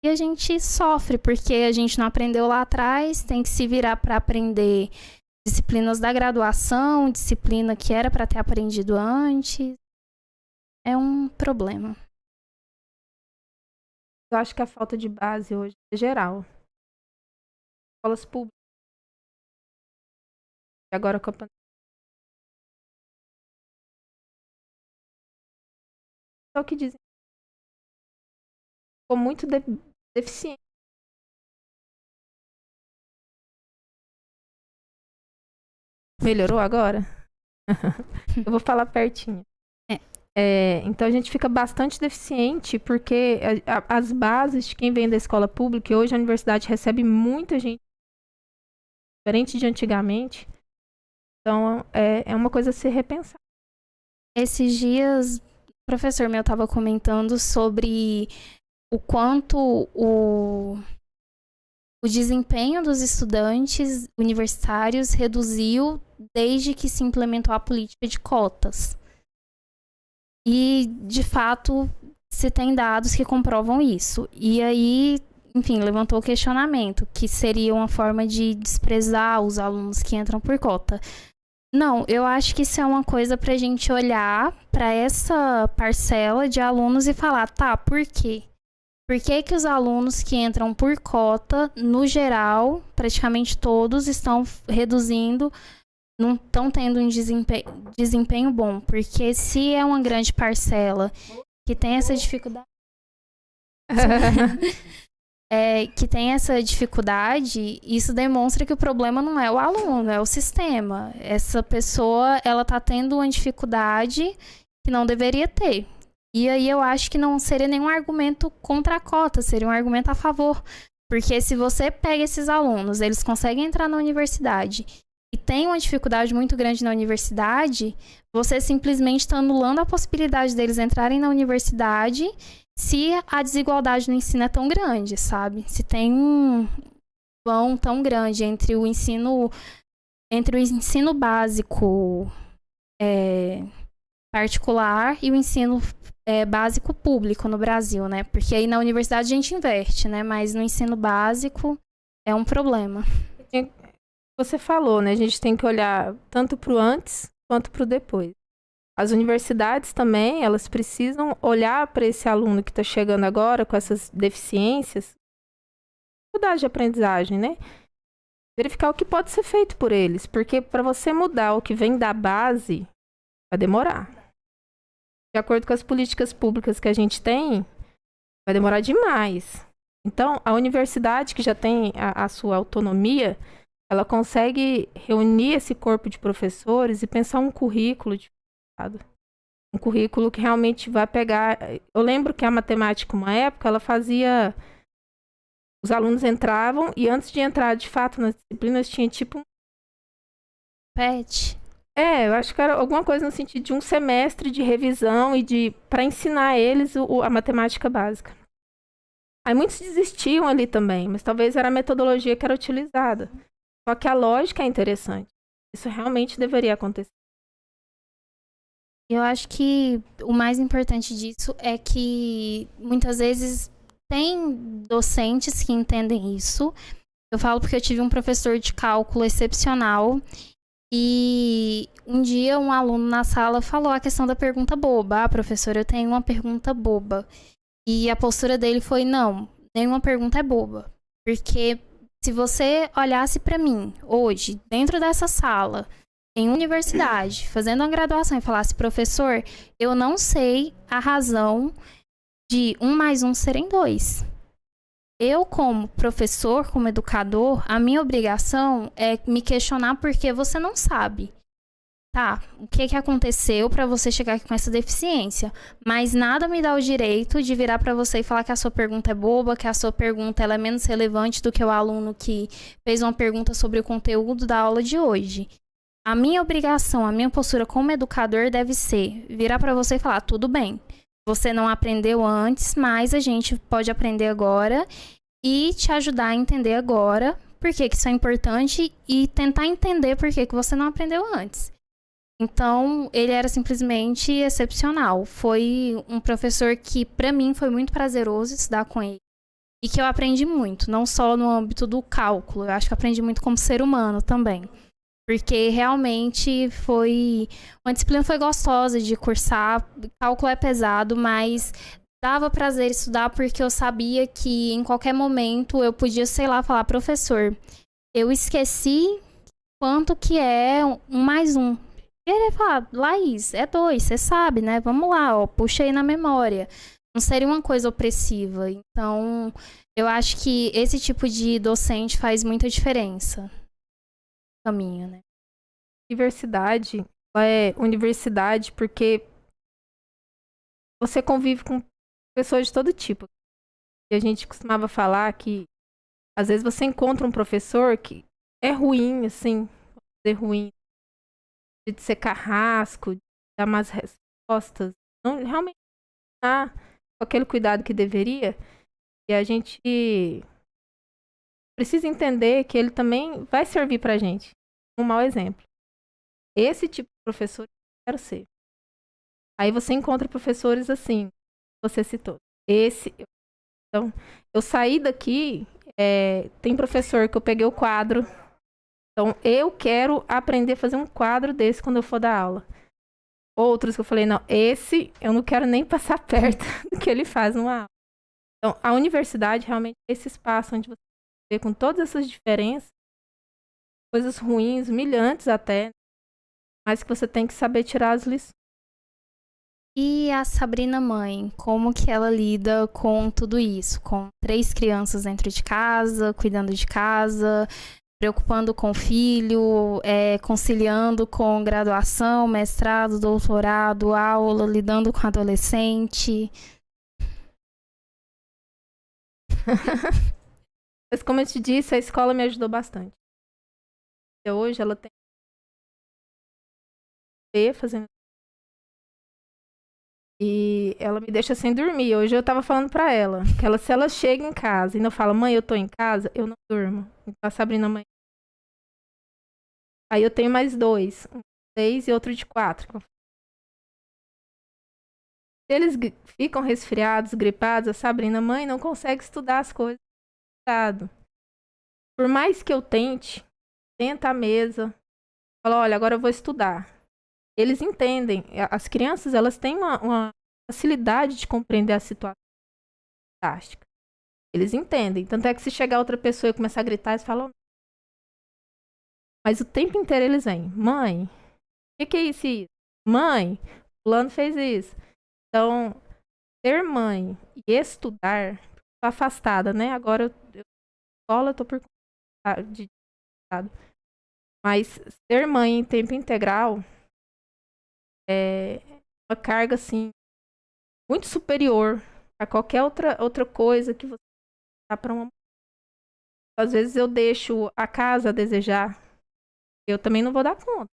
e a gente sofre, porque a gente não aprendeu lá atrás, tem que se virar para aprender disciplinas da graduação, disciplina que era para ter aprendido antes. É um problema. Eu acho que a falta de base hoje é geral. Escolas públicas. E agora com a pandemia. Só que dizem que ficou muito deficiente. Melhorou agora? Eu vou falar pertinho. Então a gente fica bastante deficiente porque as bases de quem vem da escola pública, e hoje a universidade recebe muita gente, diferente de antigamente. Então é uma coisa a se repensar. Esses dias, o professor meu estava comentando sobre o quanto o desempenho dos estudantes universitários reduziu desde que se implementou a política de cotas. E, de fato, se tem dados que comprovam isso. E aí, enfim, levantou o questionamento, que seria uma forma de desprezar os alunos que entram por cota. Não, eu acho que isso é uma coisa pra gente olhar para essa parcela de alunos e falar, tá, por quê? Por que que os alunos que entram por cota, no geral, praticamente todos, estão reduzindo, não estão tendo um desempenho bom? Porque se é uma grande parcela que tem essa dificuldade... que tem essa dificuldade, isso demonstra que o problema não é o aluno, é o sistema. Essa pessoa, ela tá tendo uma dificuldade que não deveria ter. E aí eu acho que não seria nenhum argumento contra a cota, seria um argumento a favor. Porque se você pega esses alunos, eles conseguem entrar na universidade e tem uma dificuldade muito grande na universidade, você simplesmente está anulando a possibilidade deles entrarem na universidade se a desigualdade no ensino é tão grande, sabe? Se tem um vão tão grande entre o ensino básico particular e o ensino básico público no Brasil, né? Porque aí na universidade a gente inverte, né? Mas no ensino básico é um problema. Você falou, né? A gente tem que olhar tanto para o antes quanto para o depois. As universidades também, elas precisam olhar para esse aluno que está chegando agora com essas deficiências, dificuldade de aprendizagem, né? Verificar o que pode ser feito por eles, porque para você mudar o que vem da base, vai demorar. De acordo com as políticas públicas que a gente tem, vai demorar demais. Então, a universidade, que já tem a sua autonomia, ela consegue reunir esse corpo de professores e pensar um currículo um currículo que realmente vai pegar... Eu lembro que a matemática, uma época, ela fazia... Os alunos entravam e antes de entrar, de fato, nas disciplinas, tinha tipo um... PET? Eu acho que era alguma coisa no sentido de um semestre de revisão e para ensinar eles a matemática básica. Aí muitos desistiam ali também, mas talvez era a metodologia que era utilizada. Só que a lógica é interessante. Isso realmente deveria acontecer. Eu acho que o mais importante disso é que muitas vezes tem docentes que entendem isso. Eu falo porque eu tive um professor de cálculo excepcional e um dia um aluno na sala falou a questão da pergunta boba. Ah, professor, eu tenho uma pergunta boba. E a postura dele foi: não, nenhuma pergunta é boba. Porque se você olhasse para mim hoje, dentro dessa sala, em universidade, fazendo uma graduação e falasse: professor, eu não sei a razão de 1 mais 1 serem 2. Eu, como professor, como educador, a minha obrigação é me questionar porque você não sabe. Tá, o que aconteceu para você chegar aqui com essa deficiência? Mas nada me dá o direito de virar para você e falar que a sua pergunta é boba, que a sua pergunta ela é menos relevante do que o aluno que fez uma pergunta sobre o conteúdo da aula de hoje. A minha obrigação, a minha postura como educador deve ser virar para você e falar: tudo bem, você não aprendeu antes, mas a gente pode aprender agora e te ajudar a entender agora por que isso é importante e tentar entender por que você não aprendeu antes. Então, ele era simplesmente excepcional. Foi um professor que, para mim, foi muito prazeroso estudar com ele. E que eu aprendi muito, não só no âmbito do cálculo. Eu acho que aprendi muito como ser humano também. Porque realmente foi... Uma disciplina foi gostosa de cursar. Cálculo é pesado, mas dava prazer estudar porque eu sabia que em qualquer momento eu podia, sei lá, falar: professor, eu esqueci quanto que é 1 mais 1. E ele fala: Laís, é 2, você sabe, né? Vamos lá, ó, puxa aí na memória. Não seria uma coisa opressiva. Então, eu acho que esse tipo de docente faz muita diferença no caminho, né? Universidade, ela é universidade porque você convive com pessoas de todo tipo. E a gente costumava falar que, às vezes, você encontra um professor que é ruim, assim, é ruim, de ser carrasco, de dar umas respostas, não realmente dá com aquele cuidado que deveria, e a gente precisa entender que ele também vai servir pra gente. Um mau exemplo. Esse tipo de professor eu quero ser. Aí você encontra professores assim, você citou. Então, eu saí daqui, tem professor que eu peguei o quadro, então eu quero aprender a fazer um quadro desse quando eu for dar aula. Outros que eu falei: não, esse eu não quero nem passar perto do que ele faz numa aula. Então, a universidade realmente é esse espaço onde você vê com todas essas diferenças, coisas ruins, humilhantes até, mas que você tem que saber tirar as lições. E a Sabrina mãe, como que ela lida com tudo isso? Com 3 crianças dentro de casa, cuidando de casa, preocupando com o filho, conciliando com graduação, mestrado, doutorado, aula, lidando com adolescente. Mas como eu te disse, a escola me ajudou bastante. Até hoje ela tem fazendo. E ela me deixa sem dormir. Hoje eu tava falando pra ela que se ela chega em casa e não fala: mãe, eu tô em casa, eu não durmo. Então a Sabrina mãe. Aí eu tenho mais 2, um de 6 e outro de 4. Se eles ficam resfriados, gripados, a Sabrina mãe não consegue estudar as coisas. Por mais que eu tente, senta à mesa, fala: olha, agora eu vou estudar. Eles entendem. As crianças, elas têm uma facilidade de compreender a situação fantástica. Eles entendem. Tanto é que se chegar outra pessoa e começar a gritar, eles falam. Mas o tempo inteiro eles vêm: mãe, o que é isso? Mãe, fulano fez isso. Então, ser mãe e estudar, tô afastada, né? Agora escola, tô por de estado. Mas ser mãe em tempo integral é uma carga assim muito superior a qualquer outra coisa que você dá para uma. Às vezes eu deixo a casa a desejar. Eu também não vou dar conta.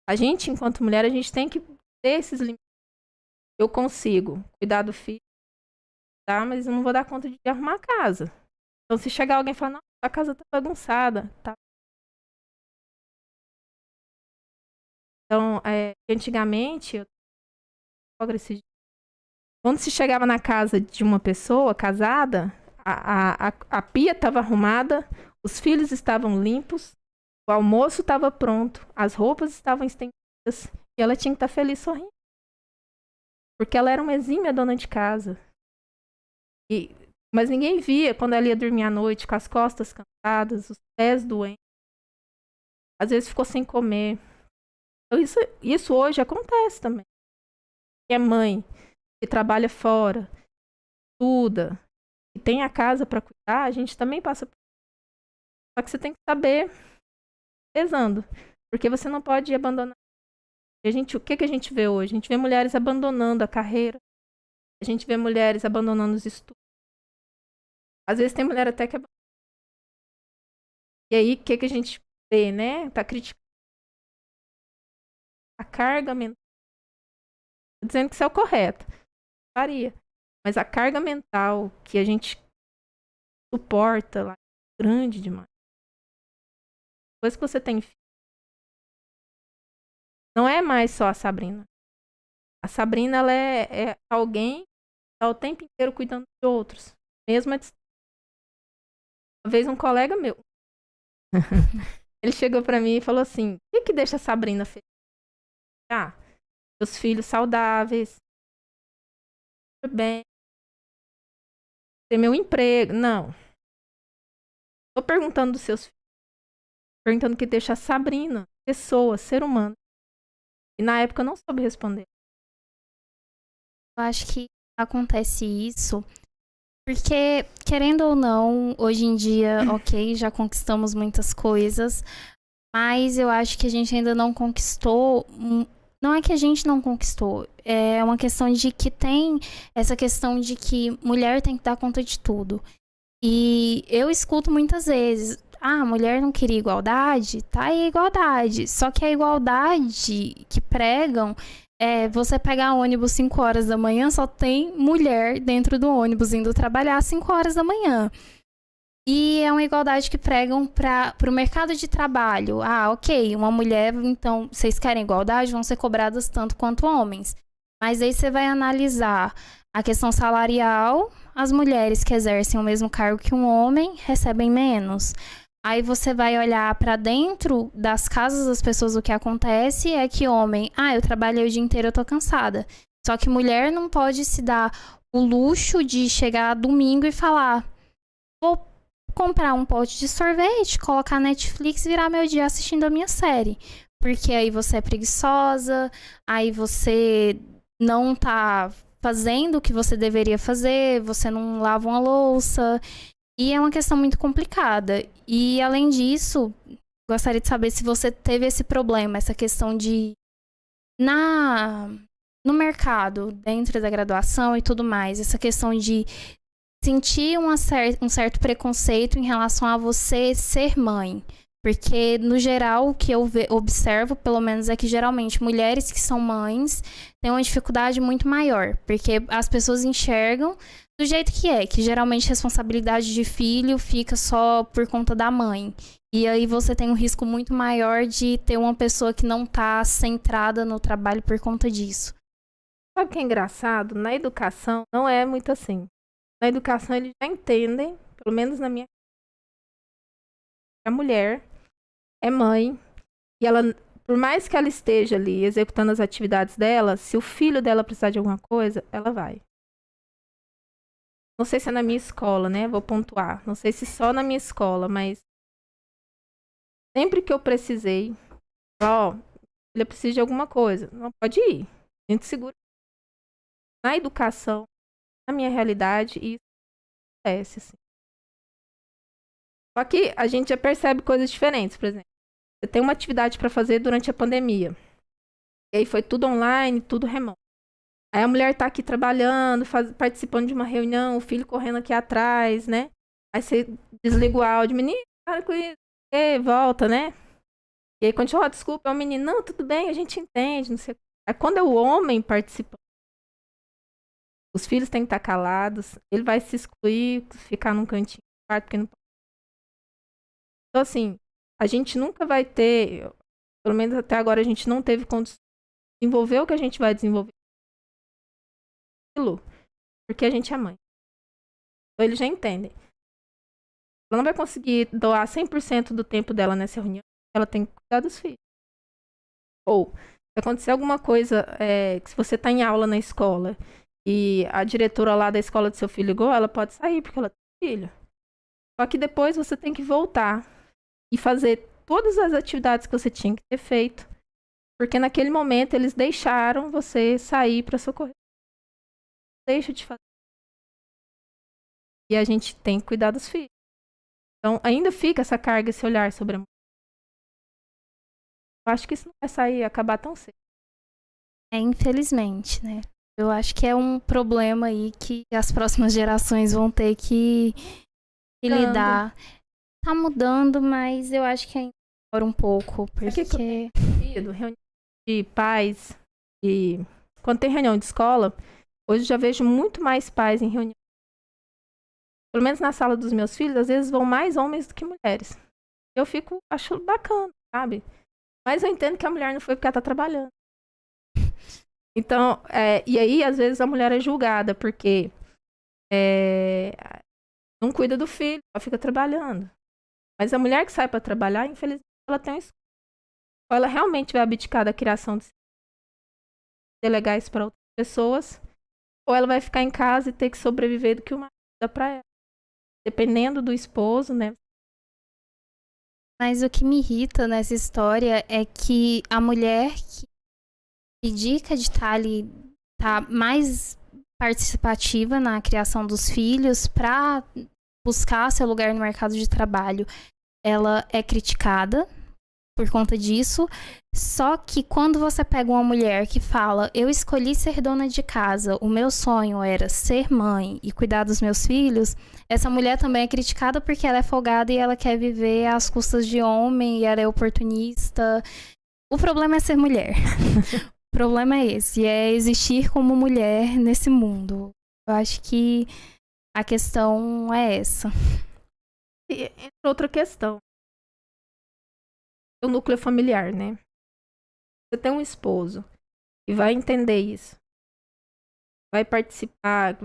A gente, enquanto mulher, a gente tem que ter esses limites. Eu consigo cuidar do filho, tá? Mas eu não vou dar conta de arrumar a casa. Então, se chegar alguém e falar: não, a casa tá bagunçada, tá? Então, antigamente, eu sogra esse dia. Quando se chegava na casa de uma pessoa casada, a pia estava arrumada, os filhos estavam limpos, o almoço estava pronto, as roupas estavam estendidas e ela tinha que estar feliz sorrindo. Porque ela era uma exímia dona de casa. Mas ninguém via quando ela ia dormir à noite com as costas cansadas, os pés doentes. Às vezes ficou sem comer. Então, isso hoje acontece também. Que é mãe, que trabalha fora, estuda, que tem a casa para cuidar, a gente também passa por isso. Só que você tem que saber pesando. Porque você não pode abandonar. O que a gente vê hoje? A gente vê mulheres abandonando a carreira. A gente vê mulheres abandonando os estudos. Às vezes tem mulher até que abandona. E aí, o que a gente vê, né? Tá criticando a carga mental. Tô dizendo que isso é o correto. Faria. Mas a carga mental que a gente suporta lá é grande demais. Depois que você tem filho, não é mais só a Sabrina. A Sabrina, ela é alguém que está o tempo inteiro cuidando de outros. Mesmo a distância. Uma vez um colega meu, ele chegou pra mim e falou assim, o que deixa a Sabrina feliz? Ah, meus filhos saudáveis, bem, ter meu emprego. Não. Tô perguntando dos seus filhos. Perguntando o que deixa a Sabrina, pessoa, ser humano. E na época eu não soube responder. Eu acho que acontece isso porque, querendo ou não, hoje em dia, ok, já conquistamos muitas coisas, mas eu acho que a gente ainda não conquistou. Não é que a gente não conquistou, é uma questão de que tem essa questão de que mulher tem que dar conta de tudo. E eu escuto muitas vezes, a mulher não queria igualdade? Tá aí a igualdade. Só que a igualdade que pregam é você pegar ônibus 5 horas da manhã, só tem mulher dentro do ônibus indo trabalhar às 5 horas da manhã. E é uma igualdade que pregam para o mercado de trabalho. Ah, ok, uma mulher, então, vocês querem igualdade, vão ser cobradas tanto quanto homens. Mas aí você vai analisar a questão salarial, as mulheres que exercem o mesmo cargo que um homem recebem menos. Aí você vai olhar para dentro das casas das pessoas, o que acontece é que homem, eu trabalhei o dia inteiro, eu tô cansada. Só que mulher não pode se dar o luxo de chegar domingo e falar, vou comprar um pote de sorvete, colocar Netflix e virar meu dia assistindo a minha série. Porque aí você é preguiçosa, aí você não tá fazendo o que você deveria fazer, você não lava uma louça. E é uma questão muito complicada. E, além disso, gostaria de saber se você teve esse problema, essa questão de... no mercado, dentro da graduação e tudo mais, essa questão de sentir um certo preconceito em relação a você ser mãe. Porque, no geral, o que eu observo, pelo menos, é que geralmente mulheres que são mães têm uma dificuldade muito maior. Porque as pessoas enxergam do jeito que geralmente responsabilidade de filho fica só por conta da mãe. E aí você tem um risco muito maior de ter uma pessoa que não tá centrada no trabalho por conta disso. Sabe o que é engraçado? Na educação não é muito assim. Na educação eles já entendem, pelo menos na minha... A mulher é mãe e ela, por mais que ela esteja ali executando as atividades dela, se o filho dela precisar de alguma coisa, ela vai. Não sei se é na minha escola, né? Vou pontuar. Não sei se só na minha escola, mas sempre que eu precisei, ele precisa de alguma coisa, não pode ir. A gente segura. Na educação, na minha realidade, isso acontece, assim. Só que a gente já percebe coisas diferentes, por exemplo. Você tem uma atividade para fazer durante a pandemia. E aí foi tudo online, tudo remoto. Aí a mulher tá aqui trabalhando, participando de uma reunião, o filho correndo aqui atrás, né? Aí você desliga o áudio, menino, para com isso, volta, né? E aí quando eu desculpa, é o menino, não, tudo bem, a gente entende, não sei. Aí quando é o homem participando, os filhos têm que estar calados, ele vai se excluir, ficar num cantinho do quarto, porque não pode. Então, assim, a gente nunca vai ter, pelo menos até agora, a gente não teve condições de desenvolver o que a gente vai desenvolver. aquilo porque a gente é mãe. Então eles já entendem. Ela não vai conseguir doar 100% do tempo dela nessa reunião. Ela tem que cuidar dos filhos. Ou, se acontecer alguma coisa, que se você está em aula na escola e a diretora lá da escola do seu filho ligou, ela pode sair porque ela tem filho. Só que depois você tem que voltar e fazer todas as atividades que você tinha que ter feito. Porque naquele momento eles deixaram você sair para socorrer. Deixa de fazer. E a gente tem que cuidar dos filhos. Então, ainda fica essa carga, esse olhar sobre a mulher. Eu acho que isso não vai sair, acabar tão cedo. Infelizmente, né? Eu acho que é um problema aí que as próximas gerações vão ter que lidar. Tá mudando, mas eu acho que ainda demora um pouco, porque... Reunião de pais, e quando tem reunião de escola, hoje eu já vejo muito mais pais em reunião. Pelo menos na sala dos meus filhos, às vezes vão mais homens do que mulheres. Eu acho bacana, sabe? Mas eu entendo que a mulher não foi porque ela tá trabalhando. Então, e aí, às vezes, a mulher é julgada porque não cuida do filho, ela fica trabalhando. Mas a mulher que sai para trabalhar, infelizmente, ela tem uma escolha. Ou ela realmente vai abdicar da criação de delegar isso para outras pessoas, ou ela vai ficar em casa e ter que sobreviver do que o marido dá para ela. Dependendo do esposo, né? Mas o que me irrita nessa história é que a mulher que abdica de estar ali, tá mais participativa na criação dos filhos para buscar seu lugar no mercado de trabalho, ela é criticada por conta disso. Só que quando você pega uma mulher que fala, eu escolhi ser dona de casa, o meu sonho era ser mãe e cuidar dos meus filhos, essa mulher também é criticada porque ela é folgada e ela quer viver às custas de homem e ela é oportunista. O problema é ser mulher. O problema é esse, é existir como mulher nesse mundo. Eu acho que a questão é essa. E entra outra questão. O núcleo familiar, né? Você tem um esposo e vai entender isso. Vai participar,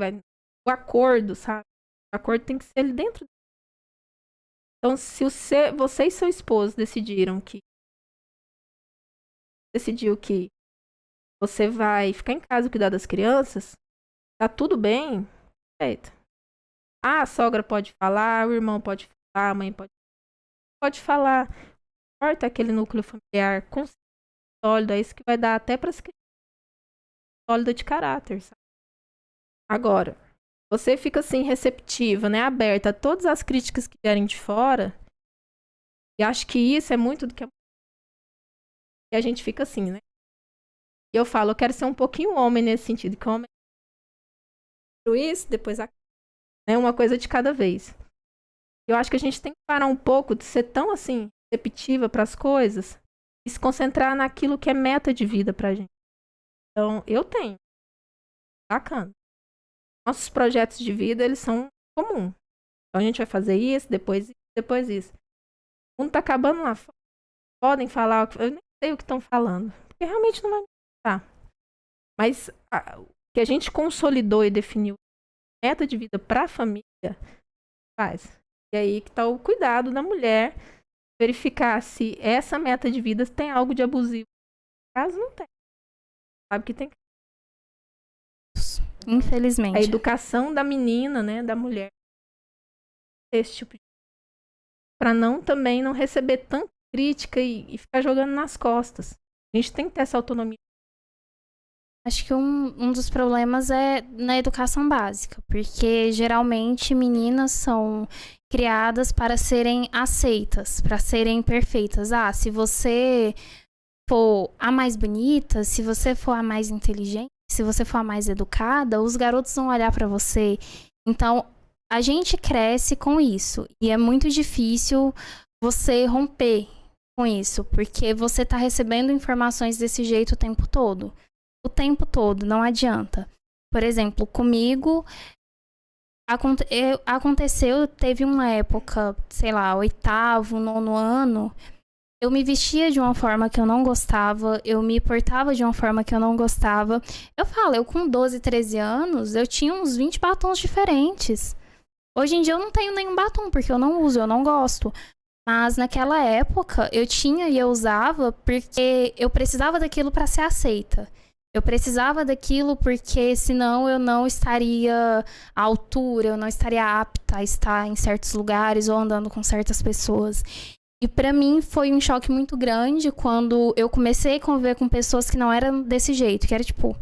o acordo, sabe? O acordo tem que ser ali dentro. Então, se você e seu esposo decidiu que você vai ficar em casa e cuidar das crianças, tá tudo bem, perfeito. A sogra pode falar, o irmão pode falar, a mãe pode falar. Importa aquele núcleo familiar sólido, é isso que vai dar até para as crianças sólida de caráter, sabe? Agora, você fica assim receptiva, né, aberta a todas as críticas que vierem de fora. E acho que isso é muito do que a gente fica assim, né? E eu falo, eu quero ser um pouquinho homem nesse sentido, que homem isso, depois né, uma coisa de cada vez. Eu acho que a gente tem que parar um pouco de ser tão assim receptiva para as coisas e se concentrar naquilo que é meta de vida pra gente. Então, eu tenho. Bacana. Nossos projetos de vida, eles são comuns. Então, a gente vai fazer isso, depois isso. O mundo tá acabando lá fora. Podem falar, eu nem sei o que estão falando, porque realmente não vai me importar. Mas o que a gente consolidou e definiu meta de vida para a família, faz. E aí que tá o cuidado da mulher, verificar se essa meta de vida tem algo de abusivo. Caso não tem. Sabe que tem. Infelizmente. A educação da menina, né, da mulher. Esse tipo de... Pra também não receber tanta crítica e ficar jogando nas costas. A gente tem que ter essa autonomia. Acho que um dos problemas é na educação básica, porque geralmente meninas são criadas para serem aceitas, para serem perfeitas. Ah, se você for a mais bonita, se você for a mais inteligente, se você for a mais educada, os garotos vão olhar para você. Então, a gente cresce com isso e é muito difícil você romper com isso, porque você tá recebendo informações desse jeito o tempo todo. O tempo todo, não adianta. Por exemplo, comigo aconteceu, teve uma época, sei lá, 8º, 9º ano, Eu me vestia de uma forma que eu não gostava, eu me portava de uma forma que eu não gostava. Eu falo, eu com 12, 13 anos, eu tinha uns 20 batons diferentes. Hoje em dia eu não tenho nenhum batom, porque eu não uso, eu não gosto. Mas naquela época eu tinha e eu usava porque eu precisava daquilo para ser aceita. Eu precisava daquilo porque senão eu não estaria à altura, eu não estaria apta a estar em certos lugares ou andando com certas pessoas. E pra mim foi um choque muito grande quando eu comecei a conviver com pessoas que não eram desse jeito, que era tipo,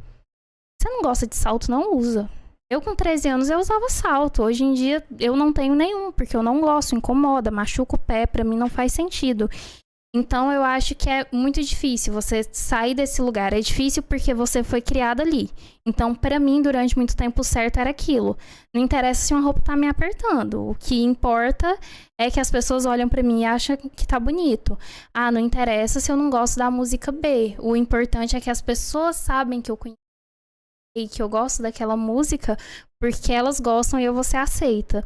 você não gosta de salto, não usa. Eu com 13 anos eu usava salto. Hoje em dia eu não tenho nenhum, porque eu não gosto, incomoda, machuca o pé, pra mim não faz sentido. Então eu acho que é muito difícil você sair desse lugar. É difícil porque você foi criada ali. Então, pra mim, durante muito tempo, o certo era aquilo. Não interessa se uma roupa tá me apertando. O que importa é que as pessoas olham pra mim e acham que tá bonito. Ah, não interessa se eu não gosto da música B. O importante é que as pessoas sabem que eu conheço e que eu gosto daquela música porque elas gostam e eu vou ser aceita.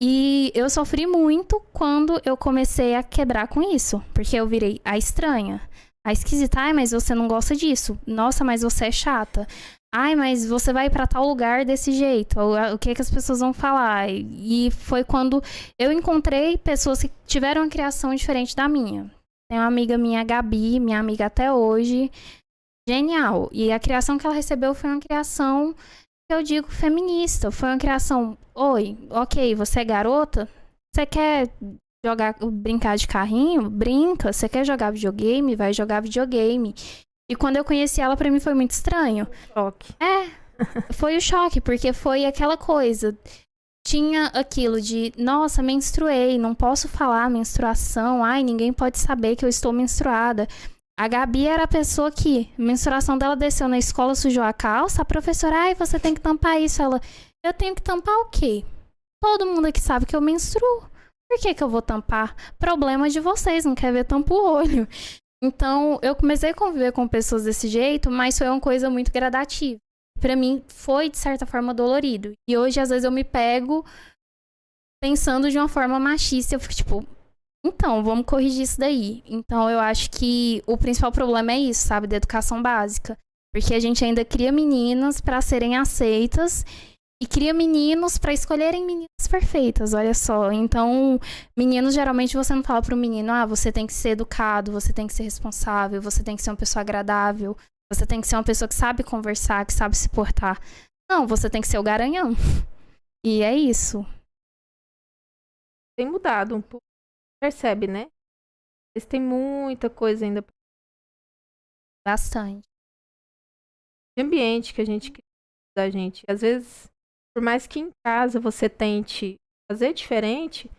E eu sofri muito quando eu comecei a quebrar com isso. Porque eu virei a estranha, a esquisita. Ai, mas você não gosta disso. Nossa, mas você é chata. Ai, mas você vai pra tal lugar desse jeito. O que é que as pessoas vão falar? E foi quando eu encontrei pessoas que tiveram uma criação diferente da minha. Tem uma amiga minha, Gabi, minha amiga até hoje. Genial. E a criação que ela recebeu foi uma criação eu digo feminista. Foi uma criação. Oi, ok, você é garota? Você quer brincar de carrinho? Brinca. Você quer jogar videogame? Vai jogar videogame. E quando eu conheci ela, pra mim foi muito estranho. Choque. Foi o choque, porque foi aquela coisa. Tinha aquilo de, nossa, menstruei, não posso falar menstruação. Ai, ninguém pode saber que eu estou menstruada. A Gabi era a pessoa que, a menstruação dela desceu na escola, sujou a calça, a professora, ai, você tem que tampar isso. Ela, eu tenho que tampar o quê? Todo mundo aqui sabe que eu menstruo. Por que que eu vou tampar? Problema de vocês, não quer ver, tampa o olho. Então, eu comecei a conviver com pessoas desse jeito, mas foi uma coisa muito gradativa. Pra mim, foi, de certa forma, dolorido. E hoje, às vezes, eu me pego pensando de uma forma machista. Eu fico, tipo, então, vamos corrigir isso daí. Então, eu acho que o principal problema é isso, sabe? Da educação básica. Porque a gente ainda cria meninas para serem aceitas e cria meninos para escolherem meninas perfeitas, olha só. Então, meninos, geralmente você não fala pro menino, ah, você tem que ser educado, você tem que ser responsável, você tem que ser uma pessoa agradável, você tem que ser uma pessoa que sabe conversar, que sabe se portar. Não, você tem que ser o garanhão. E é isso. Tem mudado um pouco. Percebe, né? Mas tem muita coisa ainda Bastante. de ambiente que a gente cria da gente. Às vezes, por mais que em casa você tente fazer diferente,